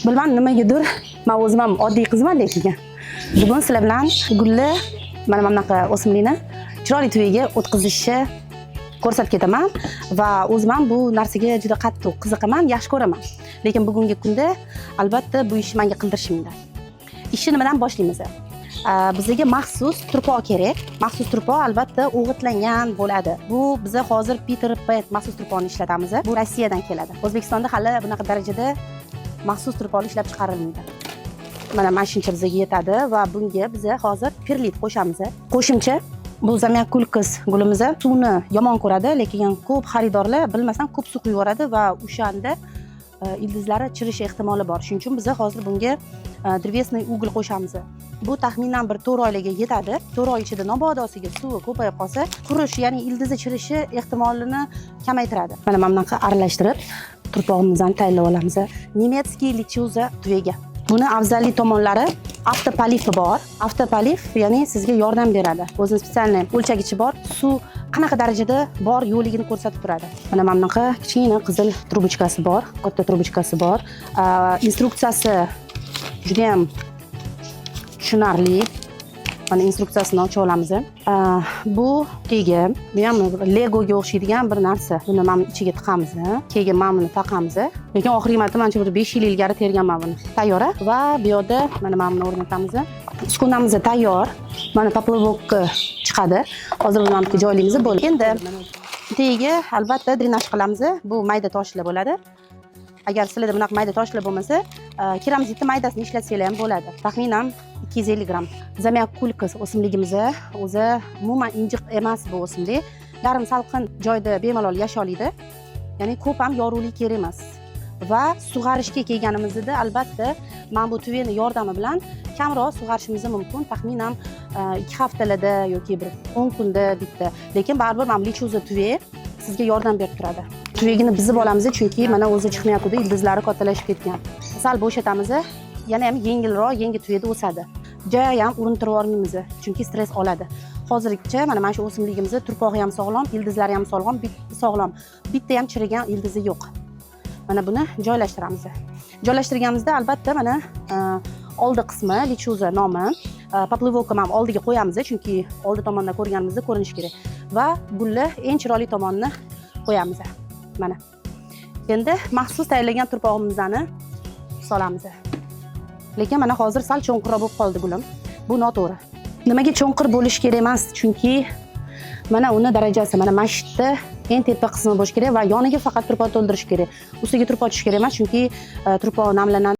Bilmam nimagadir men o'zim ham oddiy qizman lekin. Bugun sizlar bilan gulli mana bunaqa o'simlikni chiroyli tuyaga o'tkazishni ko'rsatib ketaman va o'zim ham bu narsaga juda qattiq qiziqaman, yaxshi ko'raman. Lekin bugungi kunda albatta bu ishni menga qildirishmanglar. Ishni nimadan boshlaymiz? Bizga maxsus turpoq kerak. Maxsus turpoq albatta o'g'itlangan bo'ladi. Bu biza hozir Peter Pet maxsus turpoqni ishlatamiz. Bu Rossiyadan keladi. O'zbekistonda hali bunaqa darajada maxsus turpoqlar ishlab chiqarilmaydi. Mana shuncha bizga yetadi va bunga biza hozir perlit qo'shamiz. Qo'shimcha bu zamyakulkis gulimiz suvni yomon ko'radi, lekin ko'p xaridorlar bilmasdan ko'p suv quyib va o'shanda ildizlari chirish ehtimoli bor. Shuning uchun biz hozir bunga drevesniy ugl qo'shamiz. Bu taxminan bir 4 oylarga yetadi. 4 oy ichida mabodosiga suvi ko'payib qolsa, qurish, ya'ni ildizi chirishi ehtimolini kamaytiradi. Mana bunaqa aralashtirib turpog'imizni tayyorlab olamiz. Nemetskiy lichuza tuyaga. Buni afzalli tomonlari avtopalifi bor. Avtopalif ya'ni sizga yordam beradi. O'zining spesialniy o'lchagichi bor. Suv qanaqa darajada bor yo'qligini ko'rsatib turadi. Mana bunaqa kichkina qizil trubochkasi bor, katta trubochkasi bor. Instruksiyasi juda ham tushunarli. Mana instruksiyasini ochib olamiz. Bu keyin bu ham Legoga o'xshaydigan bir narsa. Buni mana ichiga tiqamiz. Keyin mana buni taqamiz. Lekin oxirgi marta mencha bir 5 yil ilgari terganman buni. Tayyor va bu yerda mana buni o'rnatamiz. Uskunamiz tayyor. Mana poplovokka chiqadi. Hozir buni joylaymiz bo'ldi. Endi tagiga albatta drenaj qilamiz. Bu mayda toshlar bo'ladi. Agar sizlarda bunaqa mayda toshlar bo'lmasa, keramzitni maydasini ishlatsanglar ham bo'ladi. Taxminan 250 gram. Zamyakulkis o'simligimiz o'zi umuman injiq emas bu o'simlik. Yarim salqin joyda bemalol yasholadi. Ya'ni ko'p ham yorug'lik kerak emas. Va sug'arishga kelganimizda albatta men bu tuveni yordami bilan kamroq sug'arishimiz mumkin. Taxminan 2 haftalarda yoki bir 10 kunda bitta. Lekin baribir men lichuza tuve sizga yordam berib turadi. Tuvagini bizib olamiz chunki mana o'zi chiqmayapti, ildizlari kattalashib ketgan. Sal bo'shatamiz, yana ham yengilroq, yangi tuvada o'sadi. Joy ham urintirib olmaymiz chunki stress oladi. Hozirgacha mana shu o'simligimiz turpog'i ham sog'lom, ildizlari ham sog'lom. Bitta ham chirigan ildizi yo'q. Mana buni joylashtiramiz. Joylashtirganimizda albatta mana oldi qismi lichuza nomi, poplovokka ham oldiga qo'yamiz chunki oldi tomondan ko'rganimizda ko'rinishi kerak. Va gulli eng chiroyli tomonini qo'yamiz. Mana. Endi maxsus tayyorlagan turpog'imizni solamiz. Lekin mana hozir sal cho'nqirroq bo'lib qoldi gulim. Bu noto'g'ri. Nimaga cho'nqir bo'lish kerak emas? Chunki mana uni darajasi, mana mashitda eng tepa qismi bo'lish kerak va yoniga faqat turpoq to'ldirish kerak. Ustiga turpoq tushish kerak emas, chunki turpoq namlanadi.